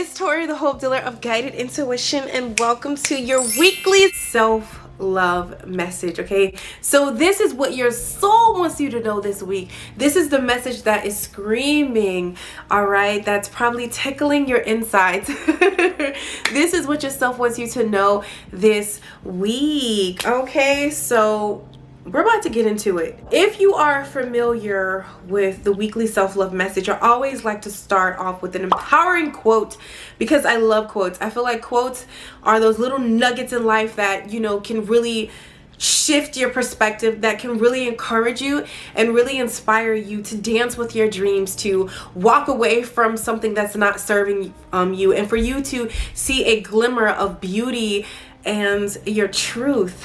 it's Tori, the Hope Dealer of Guided Intuition, and welcome to your weekly self-love message, okay? So this is what your soul wants you to know this week. This is the message that is screaming, all right? That's probably tickling your insides. This is what your self wants you to know this week, okay? So we're about to get into it. If you are familiar with the weekly self-love message, I always like to start off with an empowering quote because I love quotes. I feel like quotes are those little nuggets in life that, you know, can really shift your perspective, that can really encourage you and really inspire you to dance with your dreams, to walk away from something that's not serving you, and for you to see a glimmer of beauty and your truth.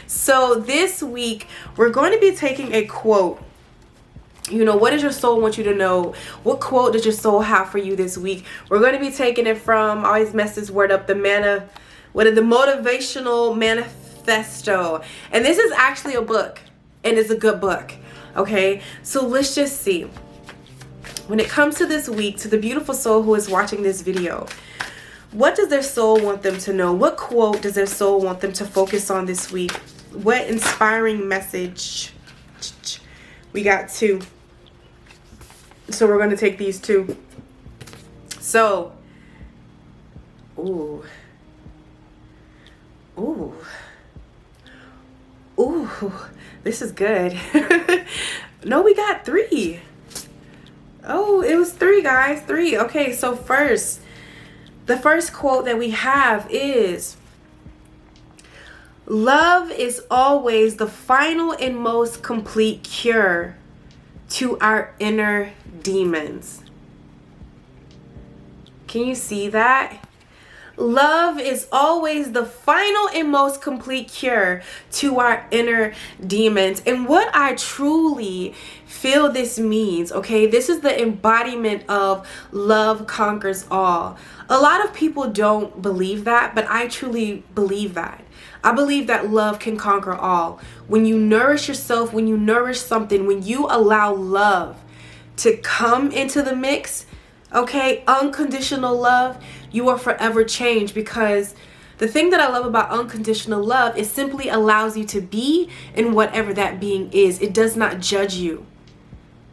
So this week we're going to be taking a quote. You know, what does your soul want you to know? What quote does your soul have for you this week? We're going to be taking it from, I always mess this word up, the motivational manifesto. And this is actually a book, and it's a good book. Okay, so let's just see. When it comes to this week, to the beautiful soul who is watching this video, what does their soul want them to know? What quote does their soul want them to focus on this week? What inspiring message? We got two. So we're going to take these two. So, ooh, this is good. No, we got three. Oh, it was three, guys. Three. Okay, so the first quote that we have is, "Love is always the final and most complete cure to our inner demons." Can you see that? Love is always the final and most complete cure to our inner demons. And what I truly feel this means, okay, this is the embodiment of love conquers all. A lot of people don't believe that, but I truly believe that. I believe that love can conquer all. When you nourish yourself, when you nourish something, when you allow love to come into the mix, okay, unconditional love, you are forever changed, because the thing that I love about unconditional love is simply allows you to be in whatever that being is. It does not judge you.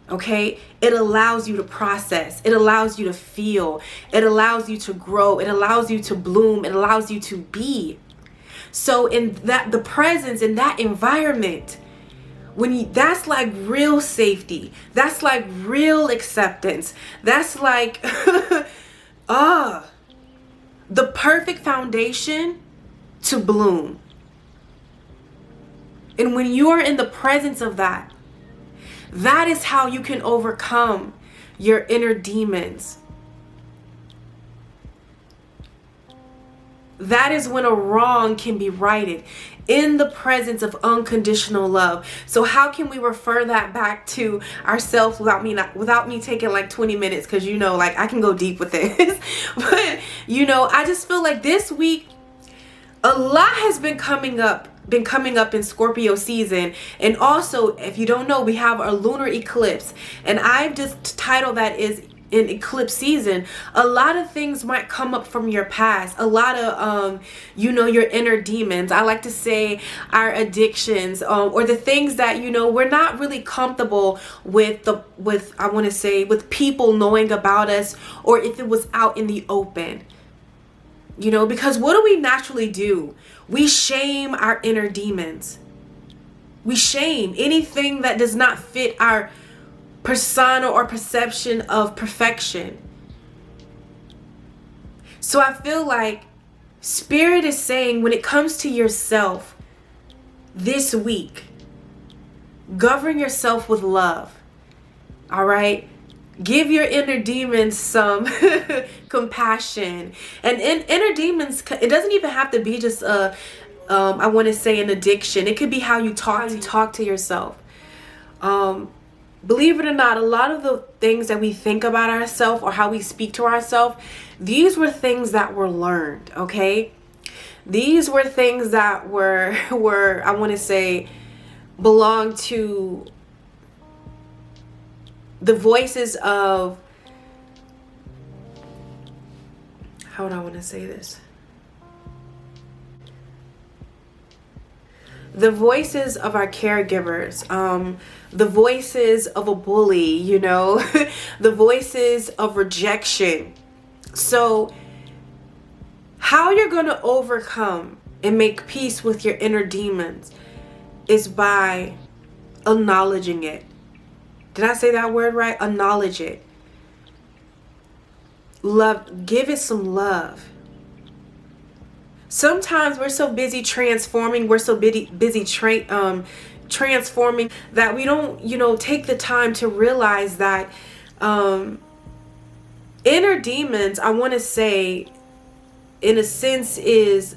Okay, it allows you to process, it allows you to feel, it allows you to grow, it allows you to bloom, it allows you to be. So in that, the presence in that environment, that's like real safety, that's like real acceptance, that's like the perfect foundation to bloom. And when you are in the presence of that, that is how you can overcome your inner demons. That is when a wrong can be righted, in the presence of unconditional love. So how can we refer that back to ourselves without me taking like 20 minutes? Because, you know, like I can go deep with this. But, you know, I just feel like this week a lot has been coming up in Scorpio season. And also, if you don't know, we have our lunar eclipse, and I've just titled that is in eclipse season. A lot of things might come up from your past, a lot of you know, your inner demons. I like to say our addictions, or the things that, you know, we're not really comfortable with I want to say with people knowing about us, or if it was out in the open. You know, because what do we naturally do? We shame our inner demons. We shame anything that does not fit our persona or perception of perfection. So I feel like Spirit is saying, when it comes to yourself this week, govern yourself with love. All right? Give your inner demons some compassion. And inner demons, it doesn't even have to be just I want to say an addiction. It could be how you talk to yourself. Believe it or not, a lot of the things that we think about ourselves or how we speak to ourselves, these were things that were learned, okay? These were things that were I want to say, belong to the voices of how would I want to say this? The voices of our caregivers, the voices of a bully, you know, the voices of rejection. So how you're going to overcome and make peace with your inner demons is by acknowledging it. Did I say that word right? Acknowledge it. Love, give it some love. Sometimes we're so busy transforming, we're so busy transforming that we don't, take the time to realize that inner demons, I want to say, in a sense, is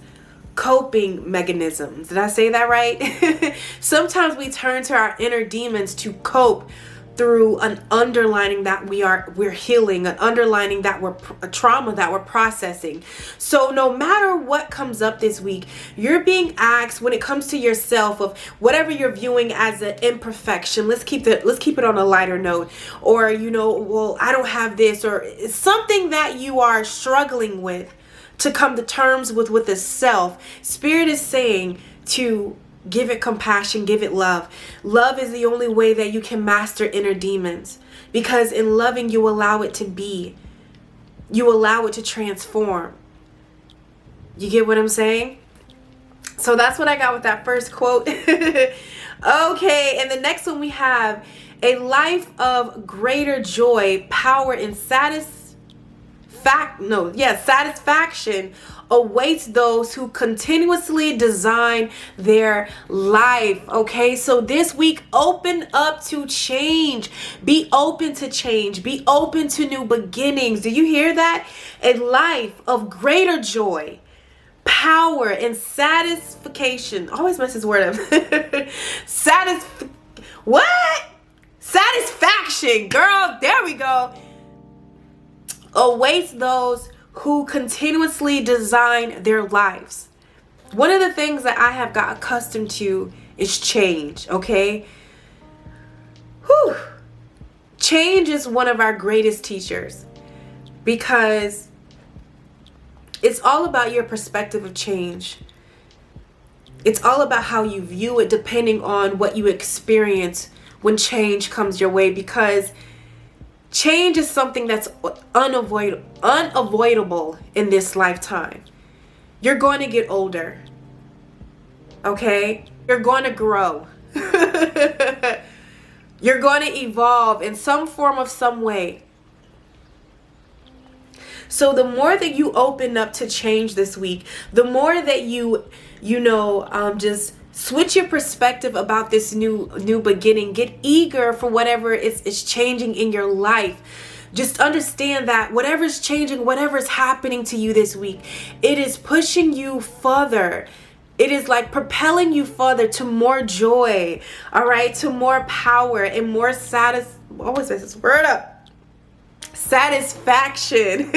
coping mechanisms. Did I say that right? Sometimes we turn to our inner demons to cope through an underlining that we're healing, an underlining that we're a trauma that we're processing. So no matter what comes up this week, you're being asked, when it comes to yourself, of whatever you're viewing as an imperfection. Let's keep it on a lighter note. Or well, I don't have this, or something that you are struggling with to come to terms with the self. Spirit is saying to give it compassion, give it love. Love is the only way that you can master inner demons, because in loving, you allow it to be. You allow it to transform. You get what I'm saying? So that's what I got with that first quote. Okay, and the next one we have: a life of greater joy, power, and satisfaction awaits those who continuously design their life. Okay, so this week, open up to change. Be open to change. Be open to new beginnings. Do you hear that? A life of greater joy, power, and satisfaction. Always mess this word up. Satisfaction, girl. There we go. Awaits those who continuously design their lives. One of the things that I have got accustomed to is change, okay? Change is one of our greatest teachers, because it's all about your perspective of change. It's all about how you view it, depending on what you experience when change comes your way, because change is something that's unavoidable in this lifetime. You're going to get older, okay? You're going to grow. You're going to evolve in some form of some way. So the more that you open up to change this week, the more that you just switch your perspective about this new beginning. Get eager for whatever is changing in your life. Just understand that whatever's changing, whatever's happening to you this week, it is pushing you further. It is like propelling you further to more joy, all right, to more power and more satisfaction,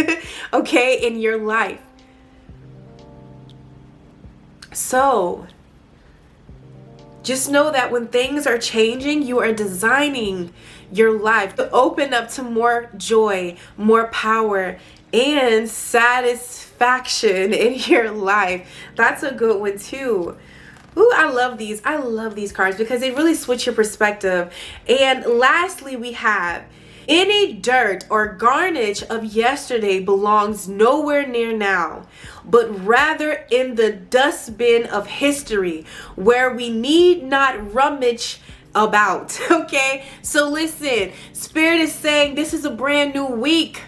okay, in your life. So just know that when things are changing, you are designing your life to open up to more joy, more power, and satisfaction in your life. That's a good one too. Ooh, I love these. I love these cards because they really switch your perspective. And lastly, we have: any dirt or garnish of yesterday belongs nowhere near now, but rather in the dustbin of history, where we need not rummage about. Okay, so listen, Spirit is saying this is a brand new week.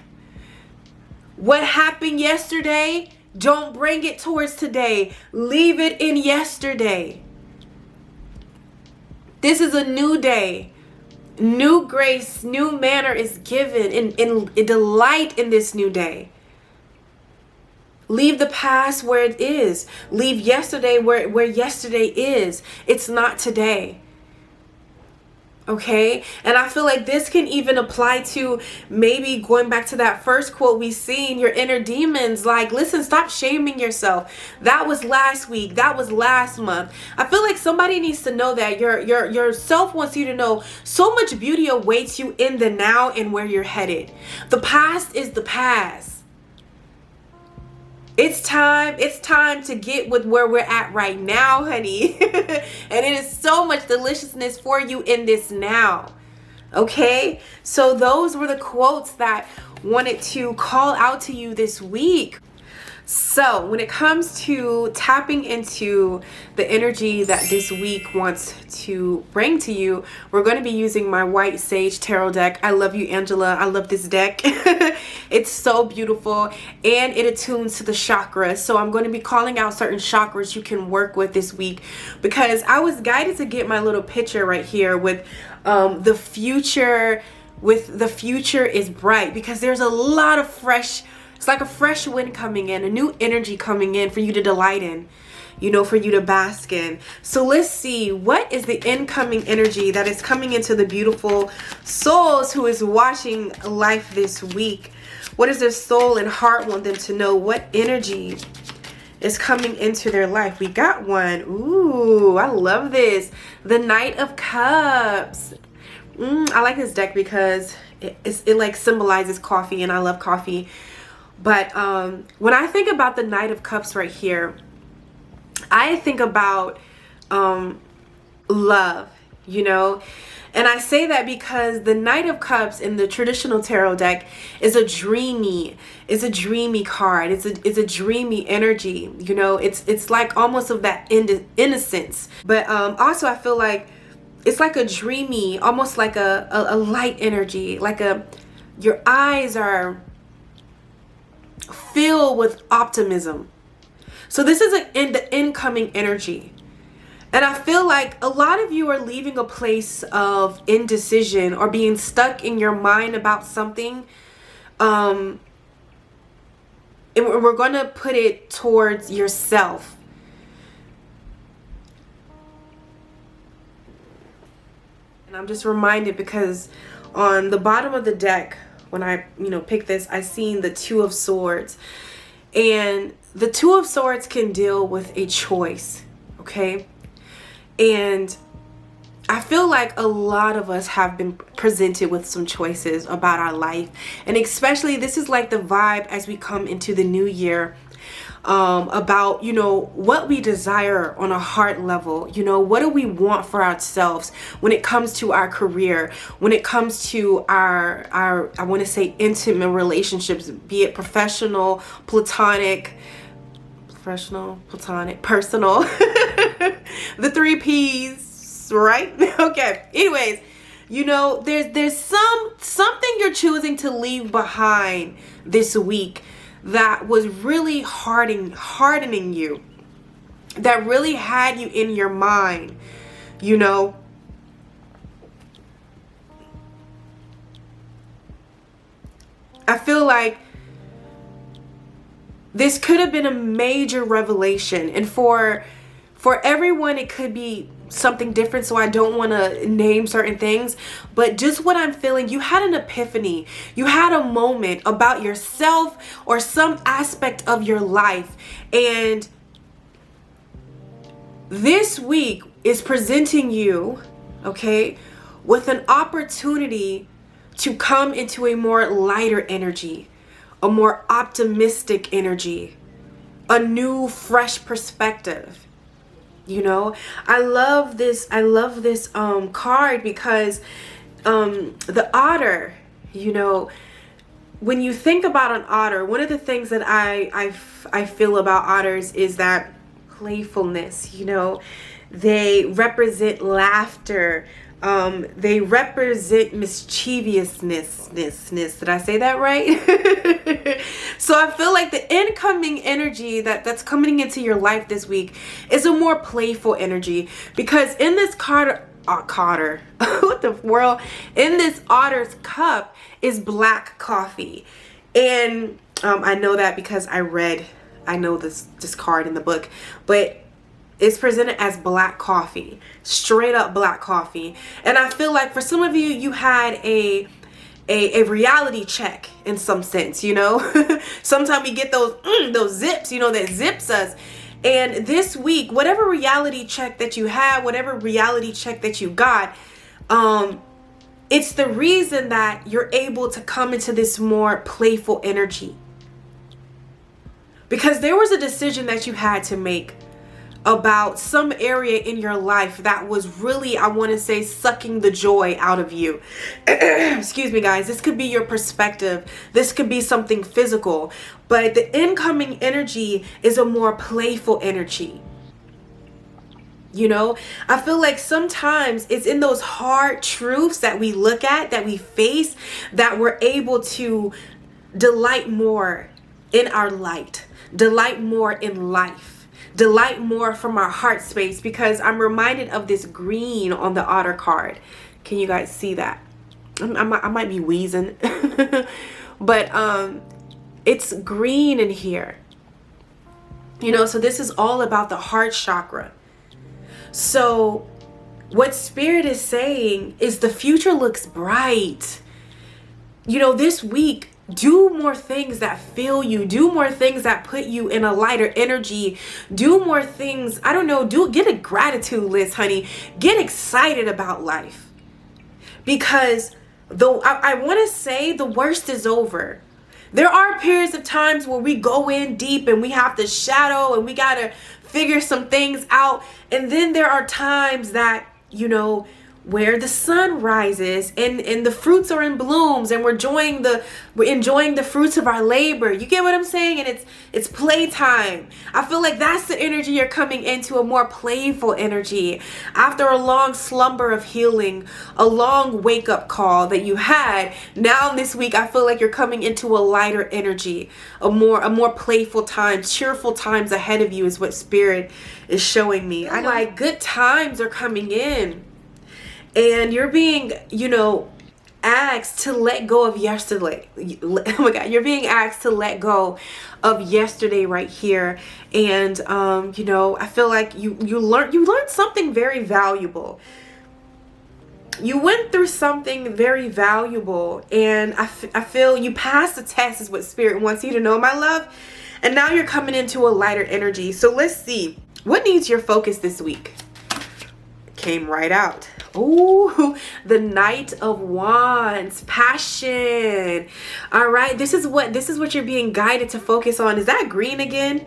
What happened yesterday, don't bring it towards today. Leave it in yesterday. This is a new day. New grace, new manner is given, in delight in this new day. Leave the past where it is. Leave yesterday where yesterday is. It's not today. Okay? And I feel like this can even apply to maybe going back to that first quote we seen, your inner demons. Like, listen, stop shaming yourself. That was last week. That was last month. I feel like somebody needs to know that your self wants you to know so much beauty awaits you in the now and where you're headed. The past is the past. It's time to get with where we're at right now, honey. And it is so much deliciousness for you in this now. Okay? So those were the quotes that wanted to call out to you this week. So when it comes to tapping into the energy that this week wants to bring to you, we're going to be using my White Sage Tarot deck. I love you, Angela. I love this deck. It's so beautiful, and it attunes to the chakras. So I'm going to be calling out certain chakras you can work with this week, because I was guided to get my little picture right here with the future. With the future is bright, because there's a lot of fresh. It's like a fresh wind coming in, a new energy coming in for you to delight in, you know, for you to bask in. So let's see, what is the incoming energy that is coming into the beautiful souls who is watching life this week? What does their soul and heart want them to know? What energy is coming into their life? We got one. Ooh, I love this. The Knight of Cups. I like this deck because it like symbolizes coffee, and I love coffee. But when I think about the Knight of Cups right here, I think about love, you know. And I say that because the Knight of Cups in the traditional tarot deck is a dreamy card. It's a dreamy energy, you know. It's like almost of that innocence. But also I feel like it's like a dreamy, almost like a light energy, like your eyes are filled with optimism. So this is the incoming energy. And I feel like a lot of you are leaving a place of indecision or being stuck in your mind about something. And we're going to put it towards yourself. And I'm just reminded because on the bottom of the deck, when I, picked this, I seen the Two of Swords. And the Two of Swords can deal with a choice, okay? And I feel like a lot of us have been presented with some choices about our life. And especially this is like the vibe as we come into the new year, about, what we desire on a heart level. What do we want for ourselves when it comes to our career, when it comes to our I want to say intimate relationships, be it professional, platonic, personal. The 3 P's, right? Okay. Anyways, there's something you're choosing to leave behind this week that was really hardening you, that really had you in your mind, I feel like this could have been a major revelation, and for everyone it could be something different, so I don't want to name certain things, but just what I'm feeling, you had an epiphany, you had a moment about yourself or some aspect of your life, and this week is presenting you, okay, with an opportunity to come into a more lighter energy, a more optimistic energy, a new fresh perspective. I love this card because the otter, when you think about an otter, one of the things that I feel about otters is that playfulness. They represent laughter. They represent mischievousness. Did I say that right? So I feel like the incoming energy that's coming into your life this week is a more playful energy, because in this what the world? In this otter's cup is black coffee. And I know that because I know this card in the book, but it's presented as black coffee, straight up black coffee. And I feel like for some of you, you had a reality check in some sense, Sometimes we get those zips, that zips us. And this week, whatever reality check that you had, whatever reality check that you got, it's the reason that you're able to come into this more playful energy. because there was a decision that you had to make about some area in your life that was really, I want to say, sucking the joy out of you. Excuse me, guys. This could be your perspective. This could be something physical. But the incoming energy is a more playful energy. You know, I feel like sometimes it's in those hard truths that we look at, that we face, that we're able to delight more in our light, delight more in life, delight more from our heart space. Because I'm reminded of this green on the otter card. Can you guys see that? I might be wheezing. But it's green in here. You know, so this is all about the heart chakra. So what Spirit is saying is the future looks bright. You know, this week, do more things that fill you. Do more things that put you in a lighter energy. Do more things, I don't know, get a gratitude list, honey. Get excited about life. Because though I want to say the worst is over. There are periods of times where we go in deep and we have to shadow and we got to figure some things out. And then there are times that, you know, where the sun rises and the fruits are in blooms and we're enjoying the fruits of our labor. You get what I'm saying? And it's playtime. I feel like that's the energy you're coming into, a more playful energy. After a long slumber of healing, a long wake up call that you had, now this week I feel like you're coming into a lighter energy, a more playful time, cheerful times ahead of you is what Spirit is showing me. I like good times are coming in. And you're being, you know, asked to let go of yesterday. Oh my God, you're being asked to let go of yesterday right here. And, you know, I feel like you learned something very valuable. You went through something very valuable. And I feel you passed the test is what Spirit wants you to know, my love. And now you're coming into a lighter energy. So let's see. What needs your focus this week? Came right out. Oh, the Knight of Wands, passion. All right, this is what you're being guided to focus on. Is that green again?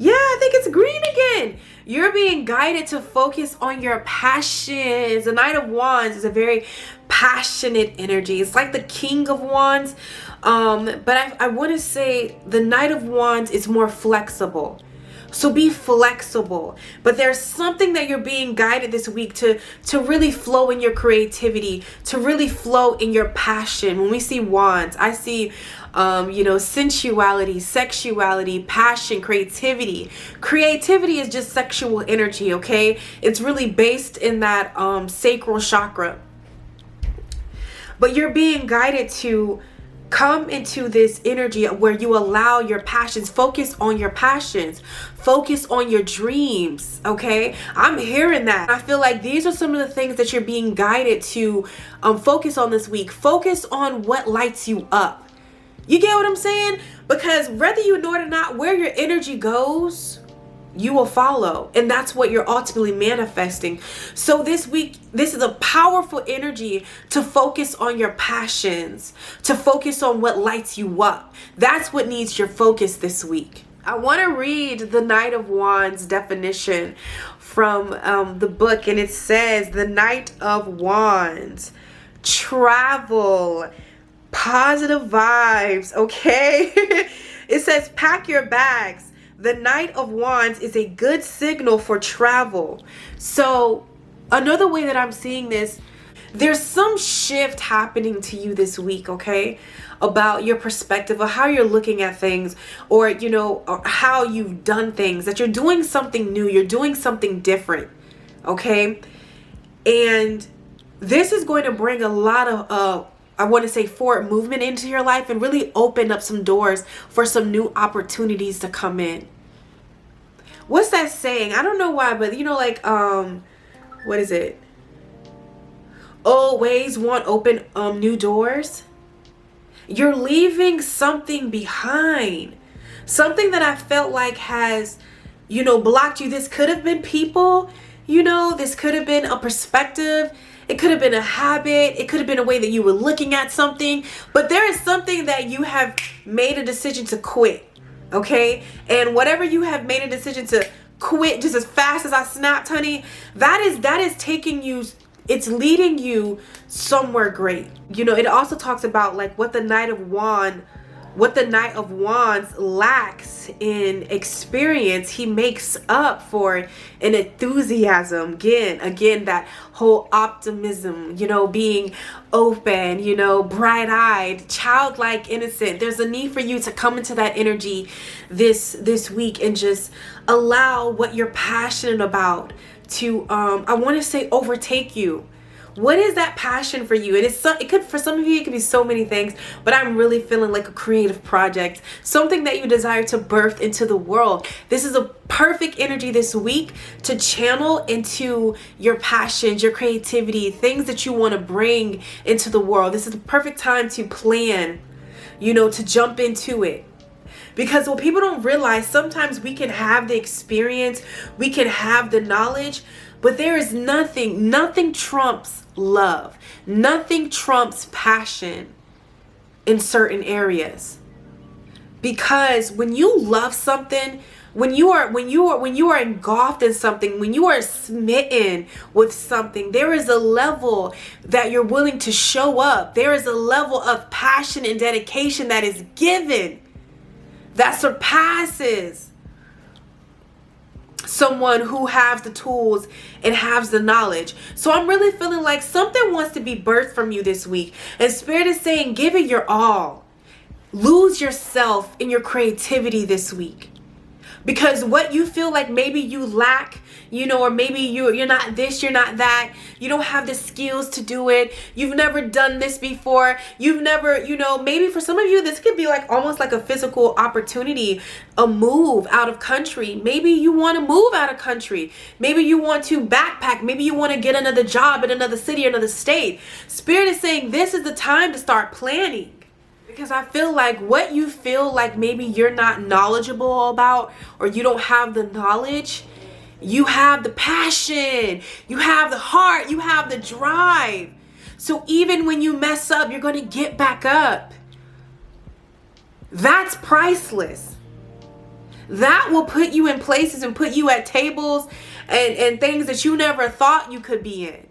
Yeah, I think it's green again. You're being guided to focus on your passions. The Knight of Wands is a very passionate energy. It's like the King of Wands. But I want to say the Knight of Wands is more flexible. So be flexible. But there's something that you're being guided this week to really flow in your creativity, to really flow in your passion. When we see wands, I see, you know, sensuality, sexuality, passion, creativity. Creativity is just sexual energy, okay? It's really based in that sacral chakra. But you're being guided to come into this energy where you allow your passions, focus on your passions, focus on your dreams, okay? I'm hearing that. I feel like these are some of the things that you're being guided to focus on this week. Focus on what lights you up. You get what I'm saying? Because whether you know it or not, where your energy goes, you will follow. And that's what you're ultimately manifesting. So this week, this is a powerful energy to focus on your passions, to focus on what lights you up. That's what needs your focus this week. I want to read the Knight of Wands definition from the book. And it says, the Knight of Wands, travel, positive vibes, okay? It says, pack your bags. The Knight of Wands is a good signal for travel. So another way that I'm seeing this, there's some shift happening to you this week, okay? About your perspective of how you're looking at things, or, you know, or how you've done things, that you're doing something new, you're doing something different, okay? And this is going to bring a lot of, I want to say, forward movement into your life and really open up some doors for some new opportunities to come in. What's that saying? I don't know why, but you know, like, what is it? Always want open new doors. You're leaving something behind. Something that I felt like has, you know, blocked you. This could have been people, you know, this could have been a perspective. It could have been a habit. It could have been a way that you were looking at something. But there is something that you have made a decision to quit. Okay? And whatever you have made a decision to quit just as fast as I snapped, honey, that is taking you, it's leading you somewhere great. You know, it also talks about like what the Knight of Wands lacks in experience, he makes up for in enthusiasm. Again, that whole optimism, you know, being open, you know, bright-eyed, childlike, innocent. There's a need for you to come into that energy this week and just allow what you're passionate about to I want to say overtake you. What is that passion for you? And it could, for some of you, it could be so many things, but I'm really feeling like a creative project, something that you desire to birth into the world. This is a perfect energy this week to channel into your passions, your creativity, things that you want to bring into the world. This is the perfect time to plan, you know, to jump into it. Because what people don't realize, sometimes we can have the experience, we can have the knowledge, but there is nothing trumps love. Nothing trumps passion in certain areas. Because when you love something, when you are engulfed in something, when you are smitten with something, there is a level that you're willing to show up. There is a level of passion and dedication that is given that surpasses someone who has the tools and has the knowledge. So I'm really feeling like something wants to be birthed from you this week. And Spirit is saying, give it your all. Lose yourself in your creativity this week. Because what you feel like maybe you lack, you know, or maybe you're not this, you're not that, you don't have the skills to do it, you've never done this before, you've never, you know, maybe for some of you this could be like almost like a physical opportunity, a move out of country. Maybe you want to move out of country, maybe you want to backpack, maybe you want to get another job in another city, another state. Spirit is saying this is the time to start planning. Because I feel like what you feel like maybe you're not knowledgeable about, or you don't have the knowledge, you have the passion, you have the heart, you have the drive. So even when you mess up, you're going to get back up. That's priceless. That will put you in places and put you at tables and things that you never thought you could be in.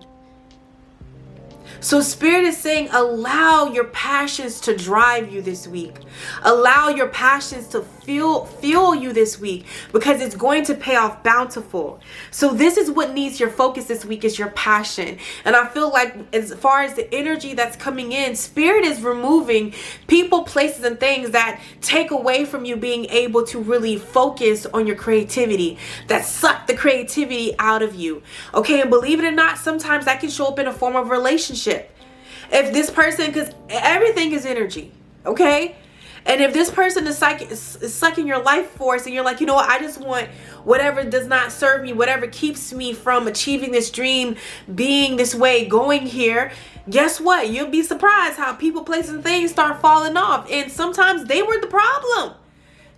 So Spirit is saying, allow your passions to drive you this week. Allow your passions to fuel you this week, because it's going to pay off bountiful. So this is what needs your focus this week, is your passion. And I feel like as far as the energy that's coming in, Spirit is removing people, places, and things that take away from you being able to really focus on your creativity, that suck the creativity out of you. Okay, and believe it or not, sometimes that can show up in a form of relationship. If this person, because everything is energy, okay? And if this person is sucking your life force, and you're like, you know what, I just want whatever does not serve me, whatever keeps me from achieving this dream, being this way, going here, guess what? You'll be surprised how people, places, and things start falling off. And sometimes they were the problem,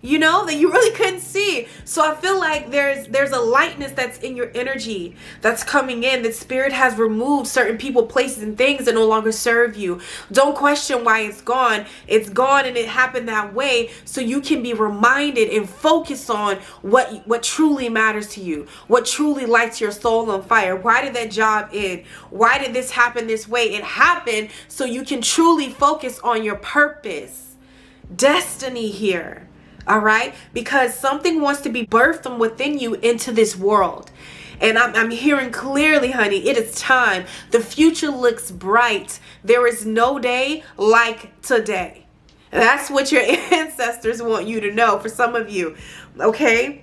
you know, that you really couldn't see. So I feel like there's a lightness that's in your energy that's coming in, that Spirit has removed certain people, places, and things that no longer serve you. Don't question why it's gone. It's gone, and it happened that way, so you can be reminded and focus on what truly matters to you, what truly lights your soul on fire. Why did that job end? Why did this happen this way? It happened so you can truly focus on your purpose, destiny here. All right, because something wants to be birthed from within you into this world. And I'm hearing clearly, honey, it is time. The future looks bright. There is no day like today. That's what your ancestors want you to know, for some of you. Okay.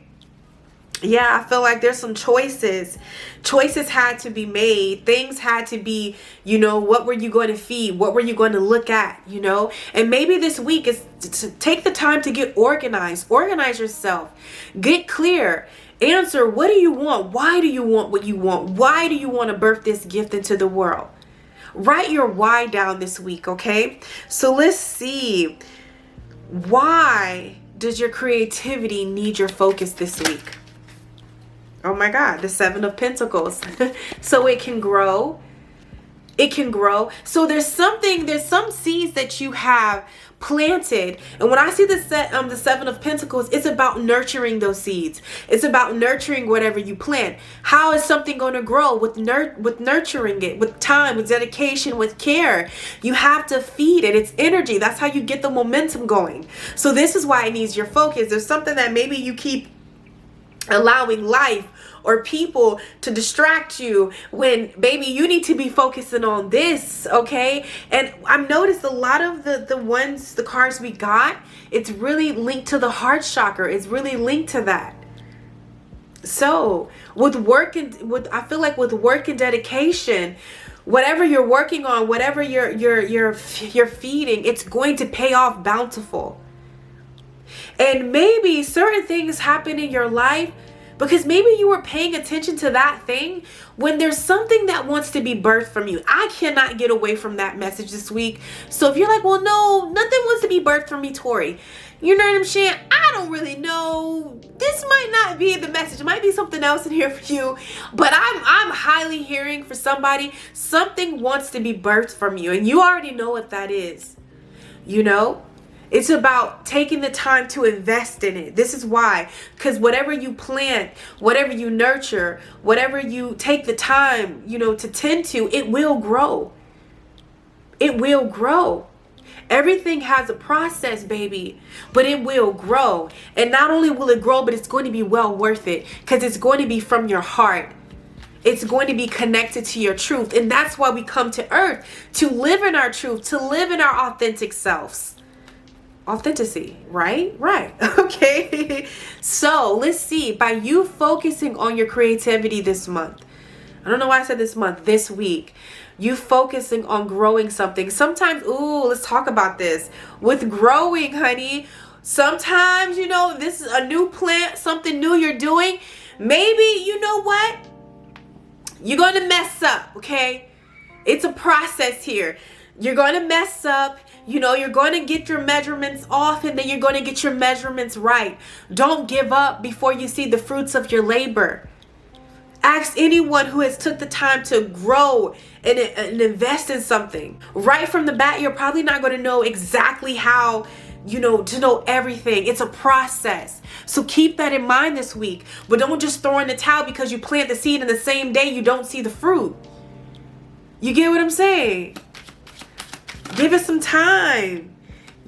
Yeah, I feel like there's some choices. Choices had to be made. Things had to be, you know, what were you going to feed? What were you going to look at, you know? And maybe this week is to take the time to get organized. Organize yourself. Get clear. Answer, what do you want? Why do you want what you want? Why do you want to birth this gift into the world? Write your why down this week, okay? So let's see. Why does your creativity need your focus this week? Oh my God, the 7 of Pentacles. So it can grow, it can grow. So there's some seeds that you have planted. And when I see the Seven of Pentacles, it's about nurturing those seeds. It's about nurturing whatever you plant. How is something going to grow? With nurturing it, with time, with dedication, with care. You have to feed it. It's energy. That's how you get the momentum going. So this is why it needs your focus. There's something that maybe you keep allowing life or people to distract you when, baby, you need to be focusing on this, okay? And I've noticed a lot of the cards we got, it's really linked to the heart chakra. It's really linked to that. So with work and I feel like with work and dedication, whatever you're working on, whatever you're feeding, it's going to pay off bountiful. And maybe certain things happen in your life because maybe you were paying attention to that thing when there's something that wants to be birthed from you. I cannot get away from that message this week. So if you're like, well, no, nothing wants to be birthed from me, Tori. You know what I'm saying? I don't really know. This might not be the message. It might be something else in here for you. But I'm highly hearing for somebody, something wants to be birthed from you. And you already know what that is. You know? It's about taking the time to invest in it. This is why. Because whatever you plant, whatever you nurture, whatever you take the time, to tend to, it will grow. It will grow. Everything has a process, baby, but it will grow. And not only will it grow, but it's going to be well worth it because it's going to be from your heart. It's going to be connected to your truth. And that's why we come to earth, to live in our truth, to live in our authentic selves. Authenticity, right? Okay. So let's see, by you focusing on your creativity this month, I don't know why I said this month, this week, you focusing on growing something. Sometimes, let's talk about this. With growing, honey, sometimes, this is a new plant, something new you're doing. Maybe, you know what? You're going to mess up, okay? It's a process here. You're going to mess up. You're going to get your measurements off and then you're going to get your measurements right. Don't give up before you see the fruits of your labor. Ask anyone who has took the time to grow and invest in something. Right from the bat, you're probably not going to know exactly how, to know everything. It's a process. So keep that in mind this week. But don't just throw in the towel because you plant the seed and the same day you don't see the fruit. You get what I'm saying? Give it some time.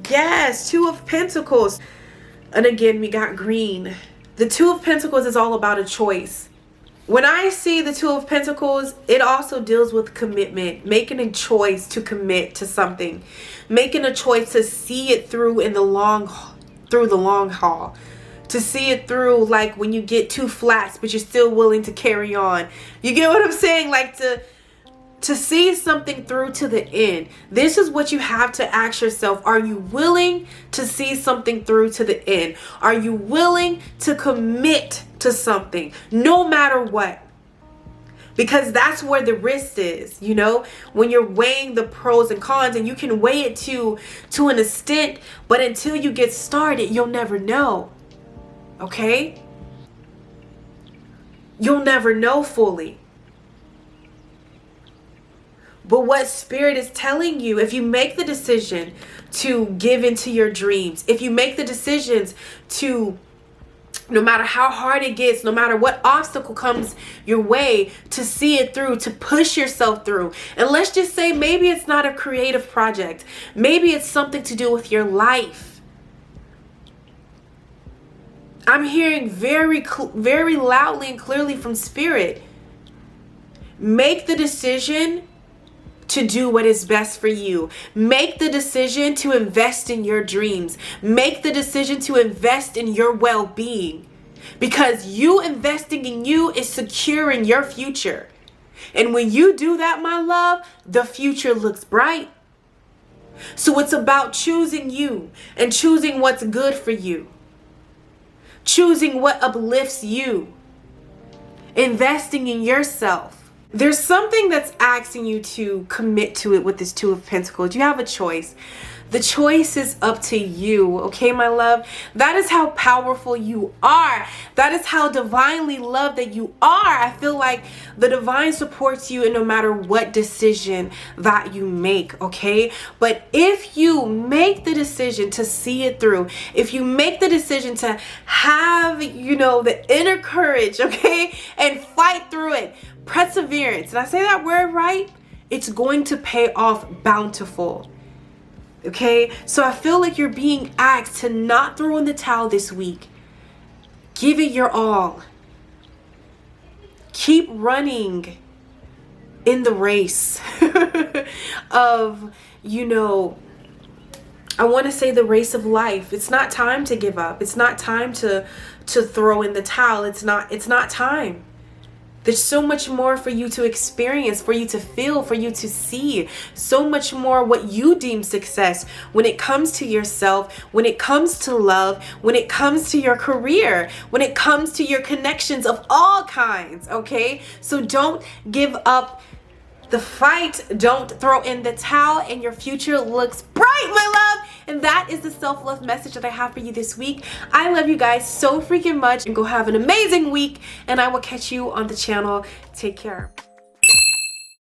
Yes, Two of Pentacles. And again, we got green. The Two of Pentacles is all about a choice. When I see the Two of Pentacles, it also deals with commitment, making a choice to commit to something, making a choice to see it through the long haul, to see it through like when you get two flats, but you're still willing to carry on. You get what I'm saying? Like to see something through to the end. This is what you have to ask yourself. Are you willing to see something through to the end? Are you willing to commit to something no matter what? Because that's where the risk is, when you're weighing the pros and cons, and you can weigh it to an extent, but until you get started, you'll never know. Okay? You'll never know fully. But what Spirit is telling you, if you make the decision to give into your dreams, if you make the decisions to, no matter how hard it gets, no matter what obstacle comes your way, to see it through, to push yourself through. And let's just say maybe it's not a creative project. Maybe it's something to do with your life. I'm hearing very loudly and clearly from Spirit. Make the decision to do what is best for you. Make the decision to invest in your dreams. Make the decision to invest in your well-being. Because you investing in you is securing your future. And when you do that, my love, the future looks bright. So it's about choosing you and choosing what's good for you. Choosing what uplifts you. Investing in yourself. There's something that's asking you to commit to it with this Two of Pentacles. You have a choice. The choice is up to you, okay, my love? That is how powerful you are. That is how divinely loved that you are. I feel like the divine supports you in no matter what decision that you make, okay? But if you make the decision to see it through, if you make the decision to have, the inner courage, okay, and fight through it, perseverance, and I say that word right, it's going to pay off bountiful. Okay, so I feel like you're being asked to not throw in the towel this week. Give it your all. Keep running in the race of, I want to say the race of life. It's not time to give up. It's not time to throw in the towel. It's not time. There's so much more for you to experience, for you to feel, for you to see. So much more what you deem success when it comes to yourself, when it comes to love, when it comes to your career, when it comes to your connections of all kinds, okay? So don't give up the fight. Don't throw in the towel, and your future looks bright, my love. And that is the self-love message that I have for you this week. I love you guys so freaking much, and go have an amazing week, and I will catch you on the channel. Take care.